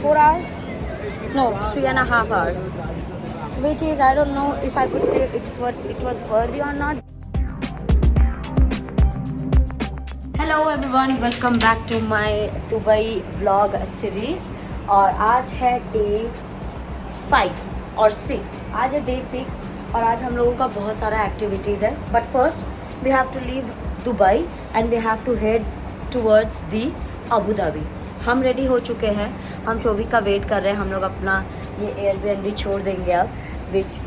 4 hours, no, 3.5 hours, which is, I don't know if I could say it was worthy or not. Hello everyone, welcome back to my Dubai vlog series. और आज है day 5 और 6, आज है day 6 और आज हम लोगों का बहुत सारा एक्टिविटीज़ है. But first we have to leave Dubai and we have to head towards the Abu Dhabi. हम रेडी हो चुके हैं, हम शोभिक का वेट कर रहे हैं. हम लोग अपना ये एयरबीएनबी छोड़ देंगे अब, which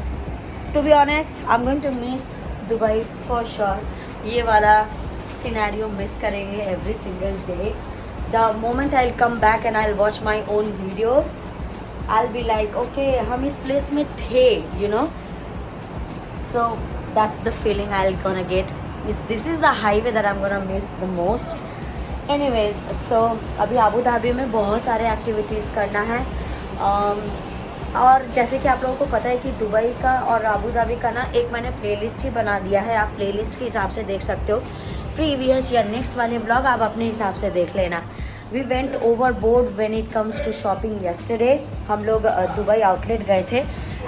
to be honest I am going to miss Dubai for sure. ये वाला सिनेरियो मिस करेंगे every single day. The moment I will come back and I will watch my own videos, I will be like okay हम इस place में थे, you know. So that's the feeling I will gonna get. This is the highway that I am gonna miss the most. Anyways, सो अभी Abu Dhabi में बहुत सारे activities करना है. और जैसे कि आप लोगों को पता है कि दुबई का और अबू धाबी का ना एक मैंने प्लेलिस्ट ही बना दिया है. आप प्लेलिस्ट के हिसाब से देख सकते हो. प्रीवियस या नेक्स्ट वाले व्लॉग आप अपने हिसाब से देख लेना. We went overboard when it comes to shopping yesterday. हम लोग दुबई आउटलेट गए थे.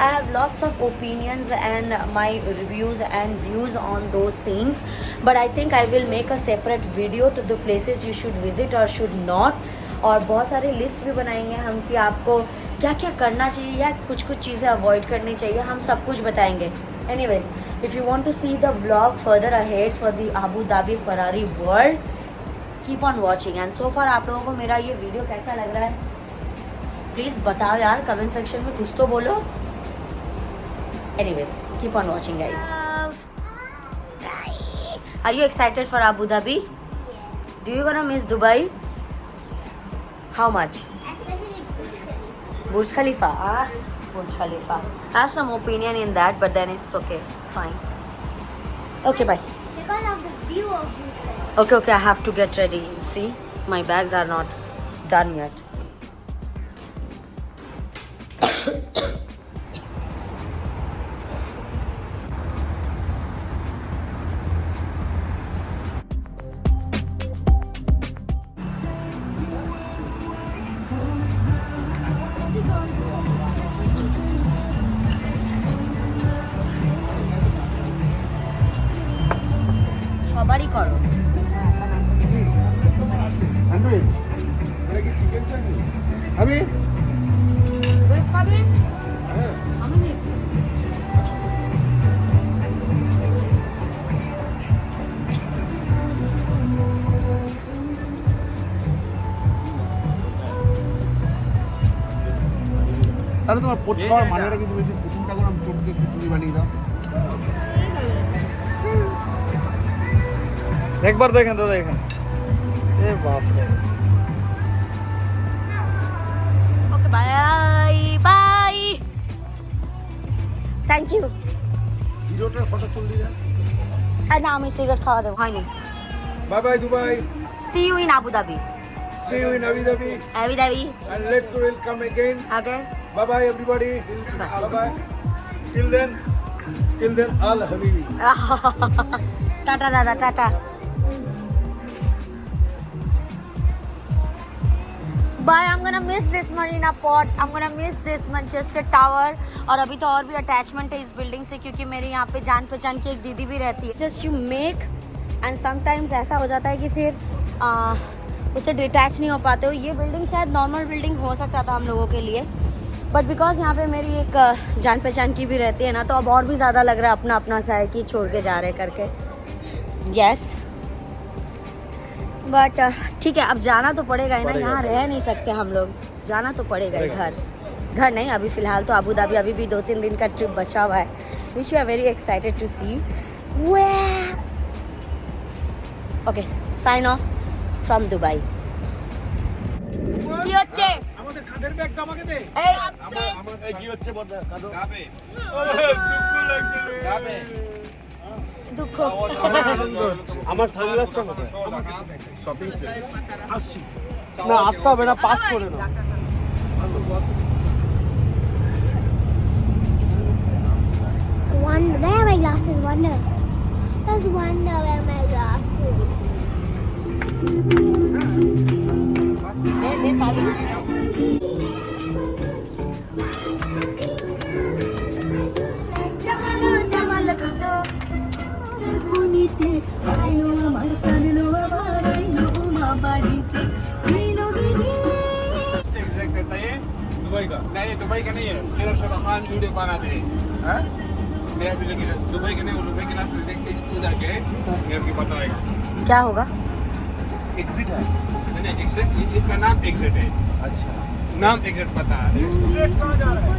I have lots of opinions and my reviews and views on those things, but I think I will make a separate video to the places you should visit और should not. और बहुत सारे list भी बनाएंगे हम कि आपको क्या क्या करना चाहिए या कुछ कुछ चीज़ें अवॉइड करनी चाहिए, हम सब कुछ बताएंगे. Anyways, if you want to see the vlog further ahead for the Abu Dhabi Ferrari world, keep on watching. And so far आप लोगों को मेरा ये वीडियो कैसा लग रहा है प्लीज़ बताओ यार, कमेंट सेक्शन में कुछ तो बोलो. Anyways, keep on watching guys. Are you excited for Abu Dhabi? Do you gonna miss Dubai? How much? Burj Khalifa. Burj Khalifa. I have some opinion in that, but then it's okay. Fine. Okay, bye. Because of the view of Burj Khalifa. Okay, I have to get ready. See, my bags are not done yet. সবারই করো. আমি তাহলে তোমার poach খাওয়ার মানেটা কিন্তু যদি কুসুমটা করে আমি চটকে খিচুড়ি বানিয়ে দাও. একবার দেখেন তো দেখেন. এ বাপ রে. Okay bye bye. Thank you. হিরোটার ফটো তুললি না? না আমি সিগারেট খাওয়া দেবো হয়নি. Bye bye Dubai. See you in Abu Dhabi. See you in Abu Dhabi. Abu Dhabi. And let's welcome again. Okay. Bye bye everybody. Bye bye. Till then, Al Habibi. Tata dada, tata. Bye. I'm gonna miss this Marina Port. I'm gonna miss this Manchester Tower. और अभी तो और भी attachment है इस building से, क्योंकि मेरे यहाँ पे जान पहचान की एक दीदी भी रहती है. Just you make and sometimes ऐसा हो जाता है कि फिर उससे डिटैच नहीं हो पाते हो. ये बिल्डिंग शायद नॉर्मल बिल्डिंग हो सकता था हम लोगों के लिए, बट बिकॉज यहाँ पे मेरी एक जान पहचान की भी रहती है ना, तो अब और भी ज़्यादा लग रहा है अपना अपना सा है कि छोड़ के जा रहे करके. यस, बट ठीक है, अब जाना तो पड़ेगा ही ना. यहाँ रह नहीं सकते हम लोग, जाना तो पड़ेगा ही. घर नहीं, अभी फ़िलहाल तो अबू धाबी अभी भी 2-3 दिन का ट्रिप बचा हुआ है, which we are very excited to see. Okay, sign off from Dubai. কি হচ্ছে? আমাদের কাঁধের ব্যাগটা আমাকে দে. এই এই কি হচ্ছে বড়দা? কাঁদো. যাবে. দুঃখ. আমার সানগ্লাসটা কোথায়? আমার কাছে ব্যাগ শপিং শেষ. আসছি. না আসতে হবে না, পাস করে নাও. Where are my glasses? Wonder. There's wonder where my glasses. They Pali. Dubai का नहीं है किलर शोभा खान वीडियो बनाते हैं हाँ? मेरा वीडियो की दुबई का नहीं वो दुबई के लास्ट में उधर के मैं आपको बताएगा क्या होगा? एग्जिट है। नहीं एग्जिट इसका नाम एग्जिट है अच्छा, नाम एग्जिट पता है स्ट्रेट कहाँ जा रहा है?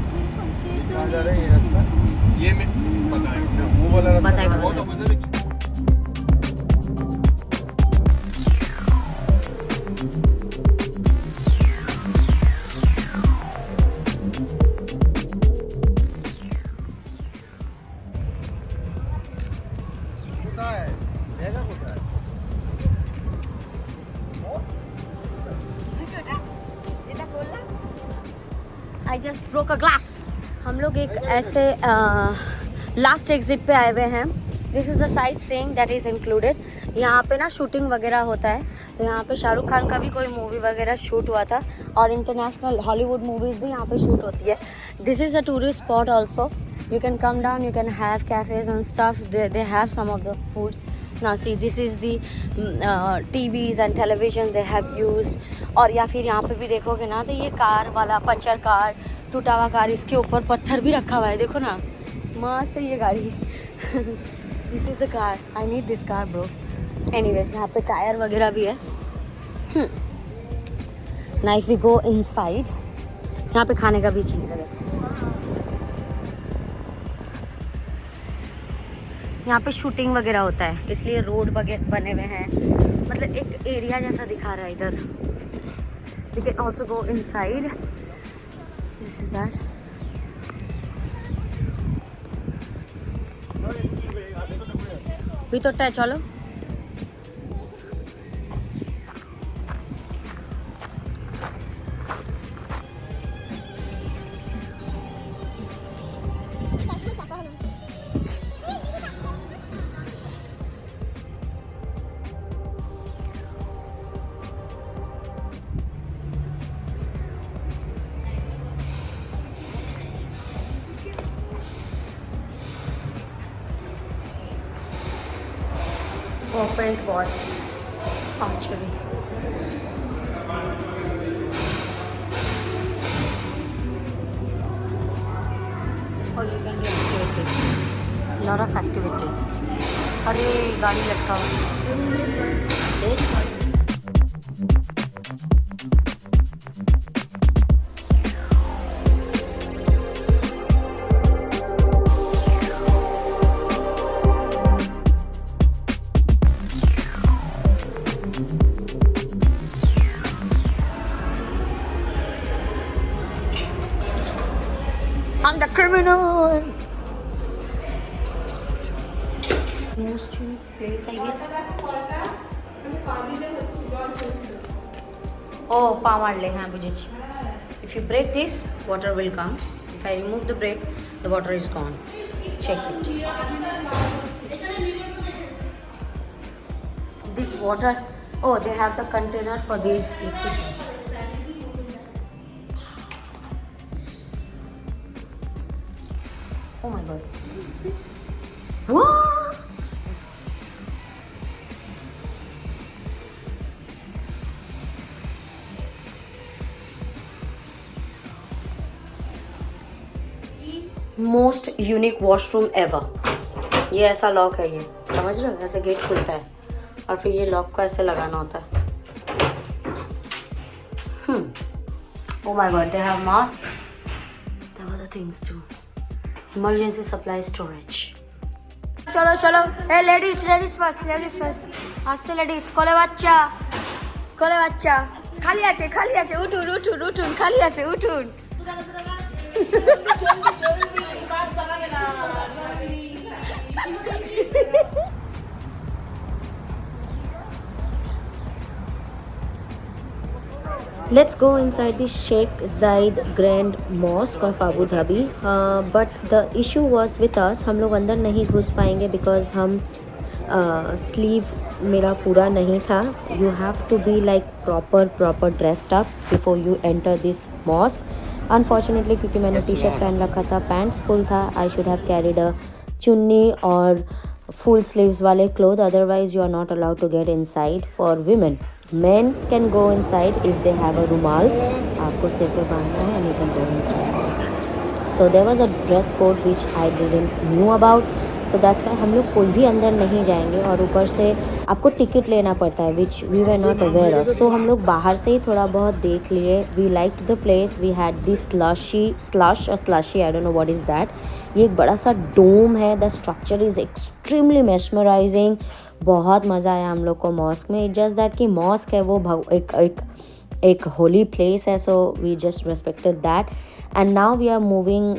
कहाँ जा रहा है ये रास्ता? ये मैं बताएगा वो वाला रास्ता बताएगा। वो तो गुजर होता है, जगह होता है। I just broke a glass. हम लोग एक ऐसे लास्ट एग्जिट पे आए हुए हैं। This is the sight seeing that is included. यहाँ पे ना शूटिंग वगैरह होता है, तो यहाँ पे शाहरुख खान का भी कोई मूवी वगैरह शूट हुआ था और इंटरनेशनल हॉलीवुड मूवीज़ भी यहाँ पे शूट होती है। This is a tourist spot also. You can come down, you can have cafes and stuff. They have some of the foods. Now see, this is the TVs and television they have used. और या फिर यहाँ पे भी देखोगे ना तो ये कार वाला पंचर कार, टूटा हुआ कार, इसके ऊपर पत्थर भी रखा हुआ है। देखो ना, मस्त है ये गाड़ी। This is the car. I need this car, bro. Anyways, यहाँ पे टायर वगैरह भी है। Now if we go inside, यहाँ पे खाने का भी चीज़ है। देखो, यहाँ पे शूटिंग वगैरह होता है, इसलिए रोड वगैरह बने हुए हैं। मतलब एक एरिया जैसा दिखा रहा है इधर। We can also go inside. This is that. ভিতরটায় চলো। Opened what? Actually. Oh, you can do activities. Lot of activities. अरे गाड़ी लटका हुआ। I'm the criminal. Most unique place, I guess. Oh, palm marle, हाँ बुझेছি. If you break this, water will come. If I remove the brake, the water is gone. Check it. This water. Oh, they have the container for the liquid. Oh my god. What? Most unique washroom ever. ये ऐसा lock है, ये समझ रहे हो? ऐसे gate खुलता है और फिर ये लॉक को ऐसे लगाना होता है। Oh my god, they have mask. There were other things too. Emergency supply storage. চলো চলো, এ লেডিস ফার্স্ট, আসছে লেডিস। কোলে বাচ্চা, খালি আছে, উঠুন, খালি আছে, উঠুন। Let's go inside the Sheikh Zayed Grand Mosque of Abu Dhabi. But the issue was with us. हम लोग अंदर नहीं घुस पाएंगे because हम स्लीव मेरा पूरा नहीं था. You have to be like proper dressed up before you enter this mosque. Unfortunately क्योंकि मैंने टी शर्ट पहन रखा था, पैंट फुल था, I should have carried a चुन्नी और full sleeves वाले clothes. Otherwise you are not allowed to get inside. For women, men can go inside if they have a रुमाल. आपको सिर पे बांधना है and you can go inside. So there was a dress code which I didn't knew about. So that's why हम लोग कोई भी अंदर नहीं जाएंगे और ऊपर से आपको टिकट लेना पड़ता है which we were not aware of. So हम लोग बाहर से ही थोड़ा बहुत देख लिए. We liked the place. We had this slushy, I don't know what is that. ये एक बड़ा सा डोम है. The structure is extremely mesmerizing. बहुत मज़ा आया हम लोग को मॉस्क में. It's just that कि मॉस्क है वो एक होली प्लेस है, so we just respected that. And now we are moving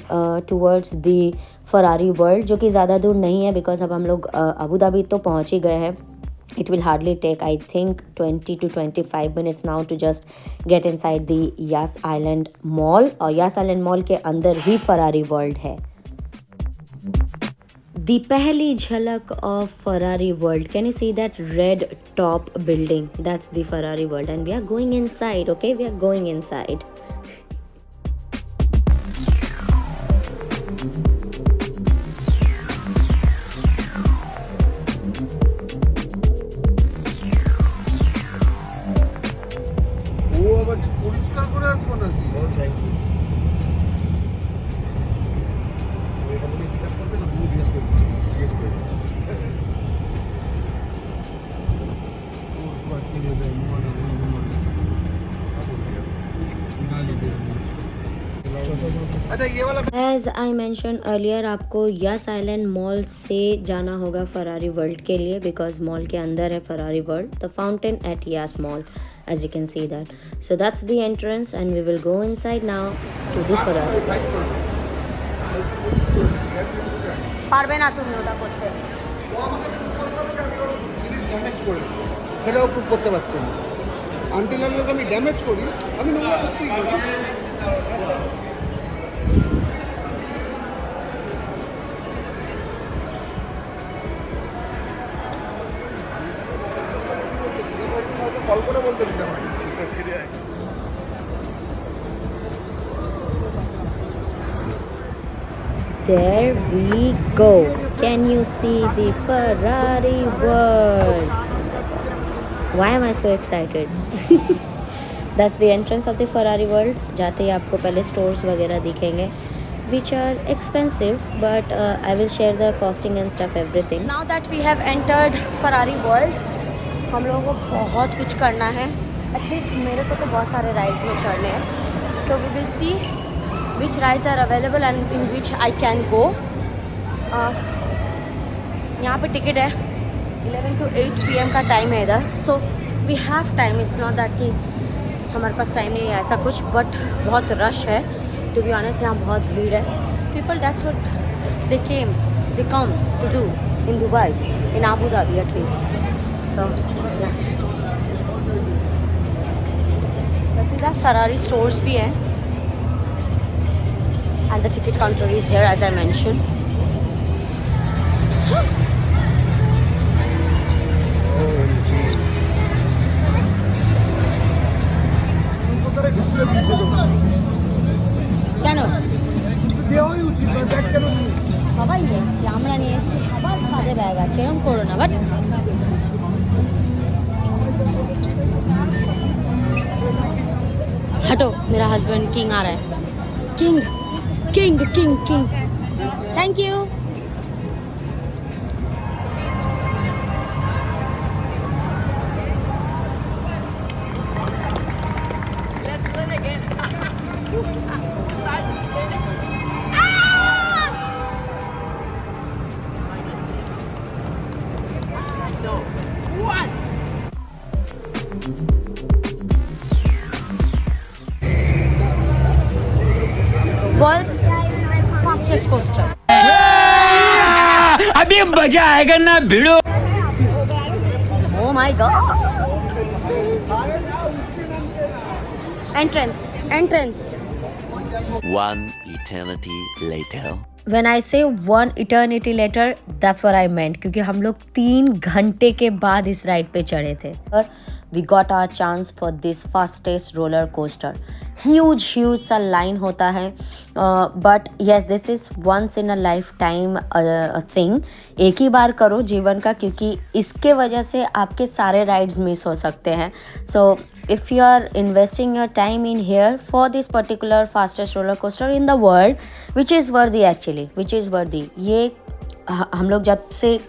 towards the Ferrari World, जो कि ज़्यादा दूर नहीं है बिकॉज अब हम लोग अबू धाबी तो पहुँच ही गए हैं. It will hardly take, I think, 20 to 25 minutes now to just get inside the Yas Island Mall. और Yas Island Mall के अंदर ही फरारी वर्ल्ड है. The पहली झलक of Ferrari World. Can you see that red top building? That's the Ferrari World, and we are going inside. Okay, we are going inside. ও আবার পরিষ্কার করে আসবো নাকি? ও থ্যাংক ইউ. এটা বলে পিকআপ করতে না তুমি জিজ্ঞেস করে As I mentioned earlier, आपको यस आइलैंड मॉल से जाना होगा फरारी वर्ल्ड के लिए बिकॉज मॉल के अंदर है Ferrari World. The fountain at Yas Mall, as you can see that. So that's the entrance and we will go inside now to the Ferrari. পারবে না তুমি ওটা করতে. সেটাও প্রুভ করতে পারছি না. আনটিল আনলেস আমি ড্যামেজ করি, আমি নোংরা করতেই করি. কল করে বলতে দিতে হয়. There we go. Can you see the Ferrari world? Why am I so excited? That's the entrance of the Ferrari world. जाते ही आपको पहले stores वगैरह दिखेंगे which are expensive, but I will share the costing and stuff, everything. Now that we have entered Ferrari world, हम लोगों को बहुत कुछ करना है. एटलीस्ट मेरे को तो बहुत सारे राइड्स में चढ़ने हैं. So we will see which rides are available and in which I can go. यहाँ पे टिकट है 11 to 8 PM का टाइम है इधर. So we have time. It's not that कि हमारे पास टाइम नहीं है ऐसा कुछ, बट बहुत रश है. टू बी ऑनेस्ट यहाँ बहुत भीड़ है. People that's what they come to do in Dubai, in Abu Dhabi at least. So सीधा फरारी स्टोर्स भी हैं. And the ticket counter is here, as I mentioned. কেন দেওয়াই উচিত না. ব্যাগ কেন নিয়ে সবাই নিয়ে এসছি, আমরা নিয়ে এসছি, সবার কাঁধে ব্যাগ আছে, এরকম করো না. বাট हटो, मेरा हस्बैंड किंग आ रहा है. King king king king. Thank you. World's fastest coaster. अभी मजा आएगा ना भिड़ो. Oh my god. Entrance. One eternity later. When I say one eternity later, that's what I meant. क्योंकि हम लोग 3 घंटे के बाद इस राइड पे चढ़े थे. और we got our chance for this fastest roller coaster. Huge सा लाइन होता है. But yes, this is once in a lifetime thing. एक ही बार करो जीवन का, क्योंकि इसके वजह से आपके सारे राइड्स मिस हो सकते हैं. So if you are investing your time in here for this particular fastest roller coaster in the world, which is worthy actually, which is worthy. ये हम लोग जब से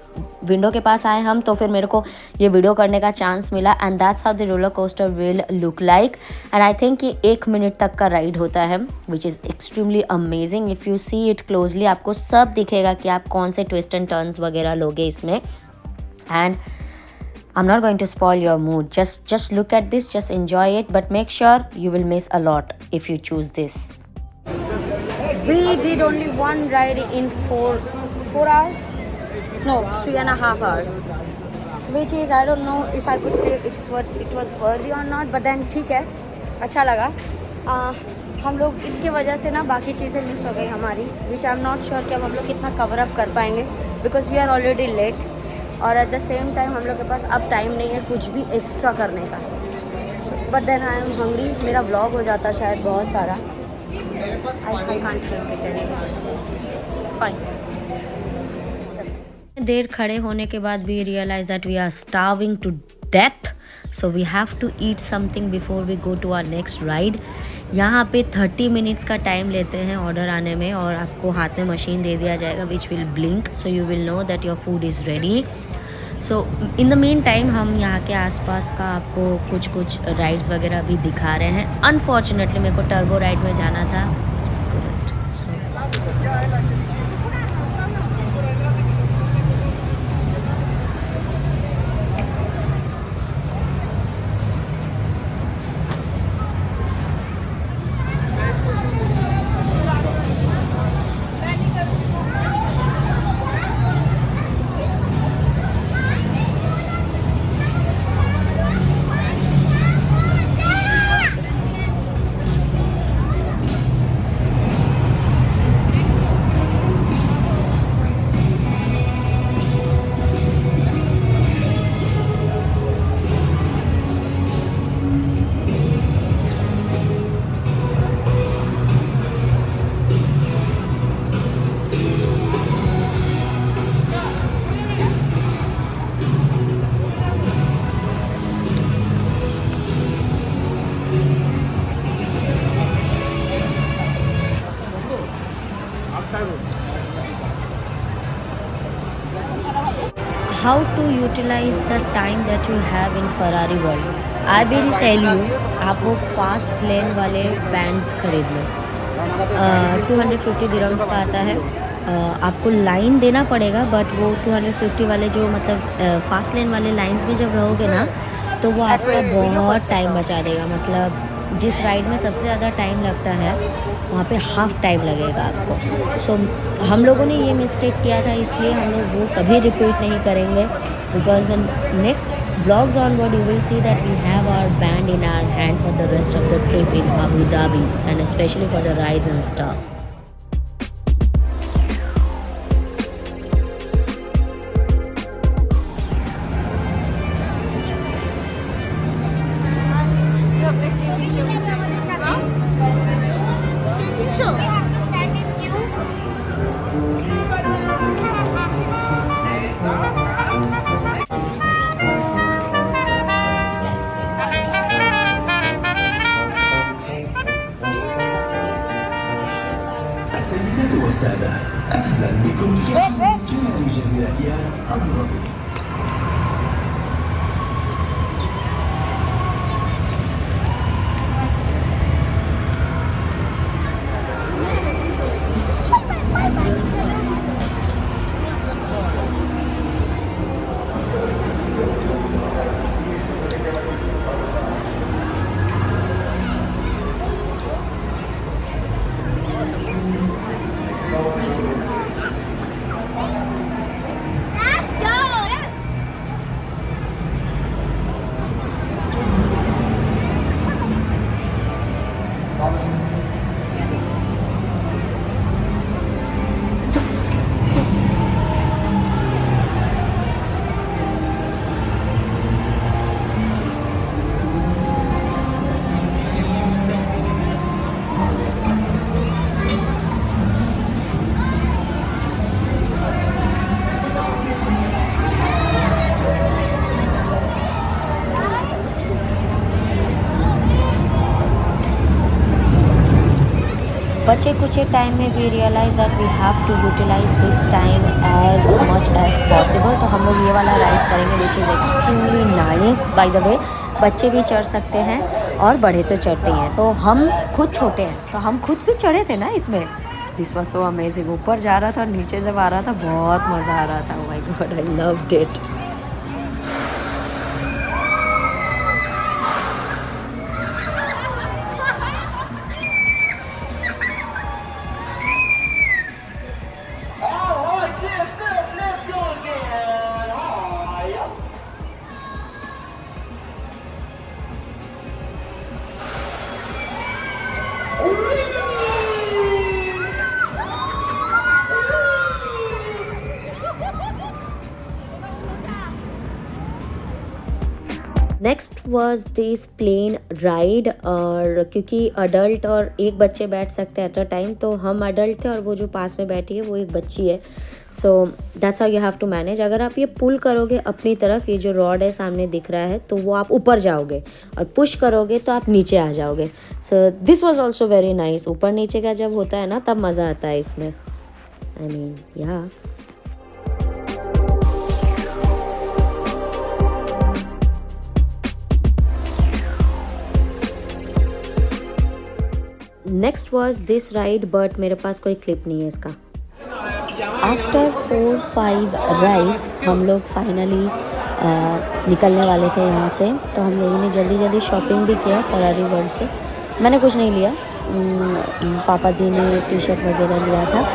विंडो के पास आए हम, तो फिर मेरे को ये वीडियो करने का चांस मिला, and that's how the roller coaster will look like. And I think ये 1 मिनट तक का राइड होता है, विच is extremely amazing. If you see it closely आपको सब दिखेगा कि आप कौन से ट्विस्ट एंड टर्न्स वगैरह लोगे इसमें. And I'm not going to spoil your mood. Just look at this, just enjoy it, but make sure you will miss a lot if you choose this. We did only one ride in 4 hours? No, 3.5 hours. Which is, I don't know if I could say it was worthy or not, but then ठीक है, अच्छा लगा. हम लोग इसके वजह से ना बाकी चीज़ें मिस हो गई हमारी, which I'm not sure कि अब हम लोग कितना कवर अप कर पाएंगे, because we are already late. और एट द सेम टाइम हम लोग के पास अब टाइम नहीं है कुछ भी एक्स्ट्रा करने का. But then I am hungry. मेरा व्लॉग हो जाता शायद बहुत सारा. I can't help it anyway. It's fine. देर खड़े होने के बाद we realize that we are starving to death, so we have to eat something before we go to our next ride. यहाँ पे 30 मिनट्स का टाइम लेते हैं ऑर्डर आने में, और आपको हाथ में मशीन दे दिया जाएगा which will blink, so you will know that your food is ready. So in the main time हम यहाँ के आसपास का आपको कुछ राइड्स वगैरह भी दिखा रहे हैं. अनफॉर्चुनेटली मेरे को टर्बो राइड में जाना था. How to utilize the time that you have in Ferrari World? I will tell you. आप वो फास्ट लेन वाले बैंड्स खरीद लो. 250 दिरहम्स का आता है. आपको लाइन देना पड़ेगा, बट वो 250 वाले जो मतलब फास्ट लेन वाले लाइंस में जब रहोगे ना, तो वो आपका बहुत टाइम बचा देगा. मतलब जिस राइड में सबसे ज़्यादा टाइम लगता है वहाँ पे हाफ टाइम लगेगा आपको. सो हम लोगों ने ये मिस्टेक किया था, इसलिए हम लोग वो कभी रिपीट नहीं करेंगे. Because the next vlogs onward you will see that we have our band in our hand for the rest of the trip in Abu Dhabi and specially for the rides and stuff. बचे कुछ time में we realize that we have to utilize this time as much as possible. तो हम लोग ये वाला ride करेंगे which is extremely nice. By the way बच्चे भी चढ़ सकते हैं और बड़े तो चढ़ते ही हैं। तो हम खुद छोटे हैं तो हम खुद भी चढ़े थे ना इसमें। This was so amazing. ऊपर जा रहा था और नीचे जब आ रहा था बहुत मज़ा आ रहा था। Oh my God, I loved it. Next was this plane ride. और क्योंकि अडल्ट और एक बच्चे बैठ सकते हैं एट अ टाइम, तो हम अडल्ट थे और वो जो पास में बैठी है वो एक बच्ची है। So that's how you have to manage. अगर आप ये पुल करोगे अपनी तरफ, ये जो रॉड है सामने दिख रहा है, तो वो आप ऊपर जाओगे और पुश करोगे तो आप नीचे आ जाओगे। So this was also very nice. ऊपर नीचे का जब होता है ना तब मज़ा आता है इसमें। आई मीन या next was this ride, but मेरे पास कोई क्लिप नहीं है इसका। आफ्टर 4-5 राइड्स हम लोग फाइनली निकलने वाले थे यहाँ से। तो हम लोगों ने जल्दी जल्दी शॉपिंग भी किया फरारी वर्ल्ड से। मैंने कुछ नहीं लिया, पापा दी ने टी शर्ट वगैरह लिया था।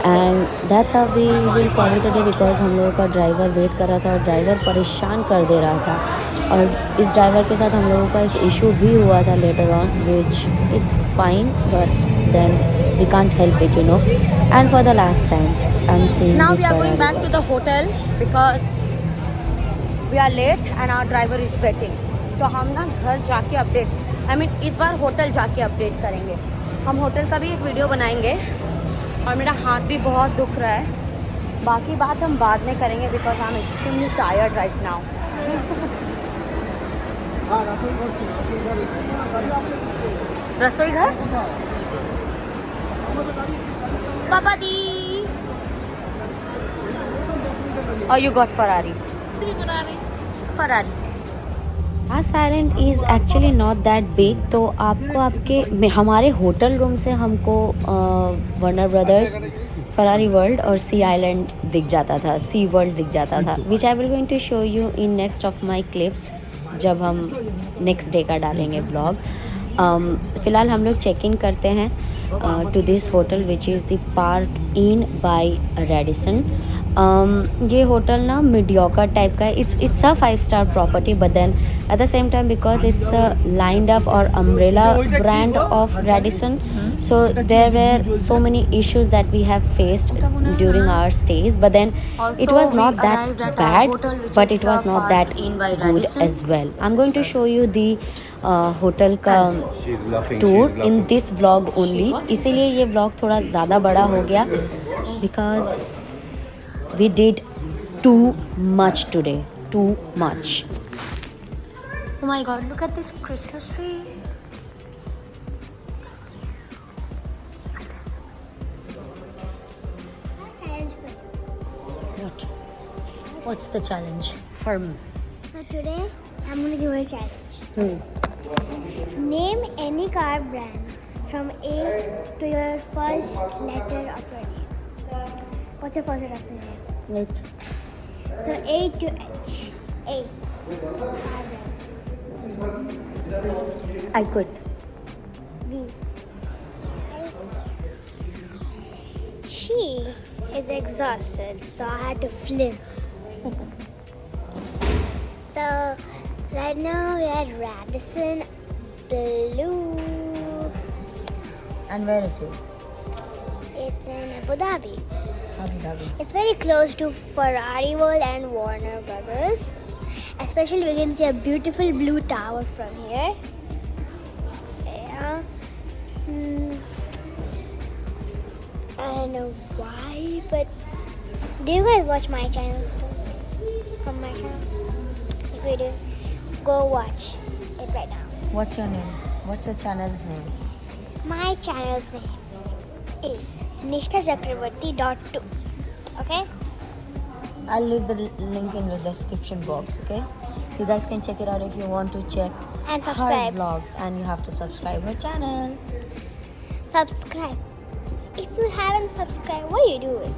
And that's how we will call it a day, because हम लोगों का ड्राइवर वेट कर रहा था और ड्राइवर परेशान कर दे रहा था। और इस ड्राइवर के साथ हम लोगों का एक इशू भी हुआ था later on, which it's fine, but then we can't help it, you know. And for the last time I am seeing Now we are going back to the hotel because we are late and our driver is waiting. तो हम ना घर जाके update, इस बार hotel जाके update करेंगे। हम hotel का भी एक वीडियो बनाएंगे। और मेरा हाथ भी बहुत दुख रहा है। बाकी बात हम बाद में करेंगे because I am extremely tired right now. रसोई घर पापा दी। और you got Ferrari. Pass island is actually not that big. तो आपको आपके हमारे होटल रूम से हमको वार्नर ब्रदर्स, फरारी वर्ल्ड और सी आइलैंड दिख जाता था, सी वर्ल्ड दिख जाता था, which I will going to show you in next of my clips जब हम नेक्स्ट डे का डालेंगे ब्लॉग। फ़िलहाल हम लोग चेक इन करते हैं to this hotel which is the Park Inn by Radisson. ये होटल ना मीडियोकर टाइप का है। It's a 5-star property, but then at the same time because it's lined up और umbrella brand of Radisson, so there were so many issues that we have faced during our stays, but then it was not that bad, but it was not that good as well. I'm going to show you the hotel का tour in this vlog only. इसीलिए ये vlog थोड़ा ज़्यादा बड़ा हो गया because we did too much today, too much. Oh my god, look at this Christmas tree. What's the challenge for me? So today I'm gonna give a challenge. Name any car brand from A to your first letter of your name. What's your first letter of your name? H. So A to H. A. Car brand. I quit. B. She is exhausted, so I had to flip. So right now we are at Radisson Blu. And where it is? It's in Abu Dhabi. Abu Dhabi. It's very close to Ferrari World and Warner Brothers. Especially we can see a beautiful blue tower from here. Yeah. I don't know why, but do you guys watch my channel? From my channel? If you do, go watch it right now. What's your name? What's your channel's name? My channel's name is nishthachakravarti.2. Okay? I'll leave the link in the description box, okay? You guys can check it out if you want to check And her subscribe. vlogs, and you have to subscribe her channel. Subscribe. If you haven't subscribed, what are you doing?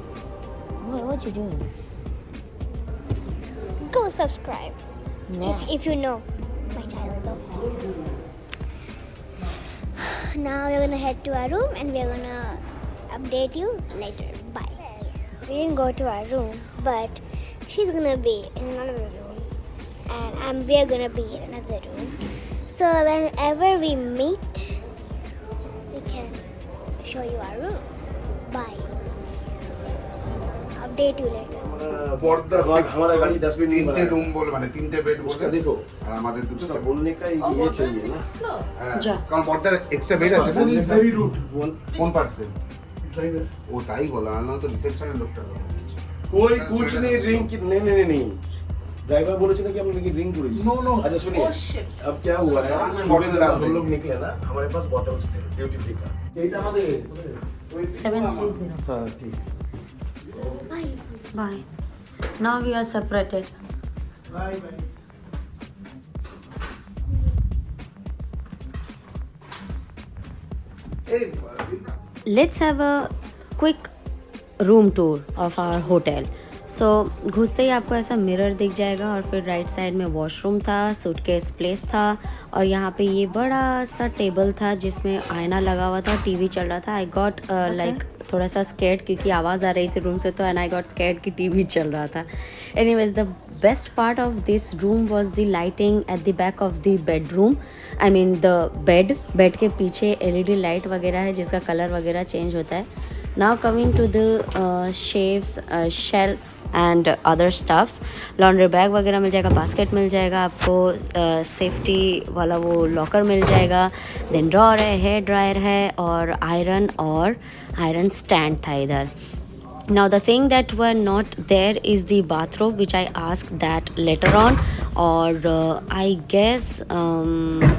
What you doing? Go subscribe. Yeah. If you know my channel though. Now we're gonna head to our room and we're gonna update you later. Bye. We didn't go to our room, but she's gonna be in another room and we're gonna be in another room. So whenever we meet, we can show you our rooms. Bye. Update you later. पर्दा हमारा गाड़ी dustbin नहीं তিনটে बना room বলে মানে তিনটে bed उसका বলে देखो আর আমাদের দুটো उसका बोलने का ये चाहिए ना হ্যাঁ, যা। কারণ পর্দার এক্সট্রা বেড আছে Person is very rude. One কোন পার্সেন্ট driver. ও তাই বলা না তো রিসেপশনের লোকটার কথা বলছি। कोई कुछ नहीं ड्रिंक नहीं नहीं नहीं ड्राइवर बोले थे ना कि हम लोग ड्रिंक करी नो नो अच्छा सुनिए अब क्या हुआ है सुबह जब हम लोग निकले ना हमारे पास बॉटल्स थे ड्यूटी फ्री का यही था हमारे 730. हाँ ठीक Bye. Bye. Now we are separated. Bye bye Let's have a quick room tour of our hotel. So घुसते ही आपको ऐसा मिरर दिख जाएगा और फिर राइट साइड में वॉशरूम था, सूटकेस प्लेस था और यहाँ पे ये बड़ा सा टेबल था जिसमें आईना लगा हुआ था, टीवी चल रहा था. आई गॉट लाइक थोड़ा सा स्कैर्ड क्योंकि आवाज़ आ रही थी रूम से, तो एंड आई गॉट स्कैर्ड कि टीवी चल रहा था. Anyways the best part of this room was the lighting at the back of the bedroom. I mean the bed के पीछे LED लाइट वगैरह है जिसका कलर वगैरह चेंज होता है. नाउ कमिंग टू द शेव्स, shelf and other stuffs. Laundry bag वगैरह मिल जाएगा, बास्केट मिल जाएगा आपको, सेफ्टी वाला वो लॉकर मिल जाएगा. देन ड्रॉर है, हेयर ड्रायर है और आयरन स्टैंड था इधर. Now the thing that were not there is the bathrobe, which I asked that later on. और I guess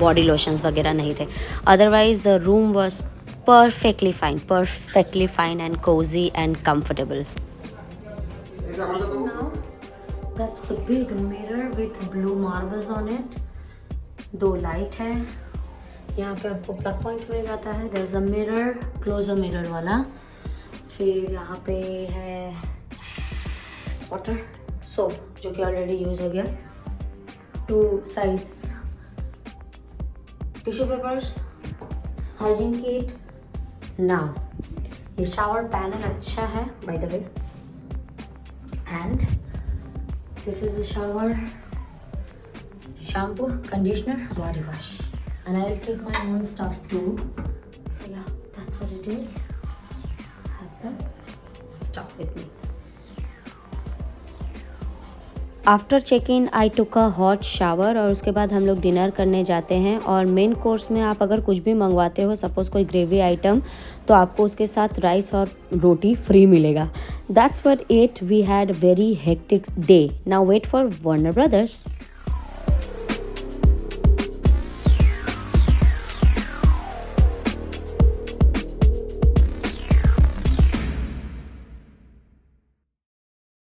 body lotions वगैरह नहीं थे. Otherwise the room was perfectly fine and cozy and comfortable. Now that's the big mirror with blue marbles on it. 2 light है यहाँ पे, आपको plug point मिल जाता है. There's a mirror, closer mirror वाला. फिर यहाँ पे है वाटर सोप जो कि ऑलरेडी यूज़ हो गया. 2 sides tissue papers, hygiene kit. Now ये शावर पैनल अच्छा है by the way, and this is the shower, shampoo, conditioner, body wash, and I will keep my own stuff too. So yeah that's what it is. Stuff with me. After check in I took a hot shower और उसके बाद हम लोग dinner करने जाते हैं. और main course में आप अगर कुछ भी मंगवाते हो, सपोज कोई ग्रेवी आइटम, तो आपको उसके साथ राइस और रोटी फ्री मिलेगा. That's what it we had very hectic day. Now wait for Warner brothers.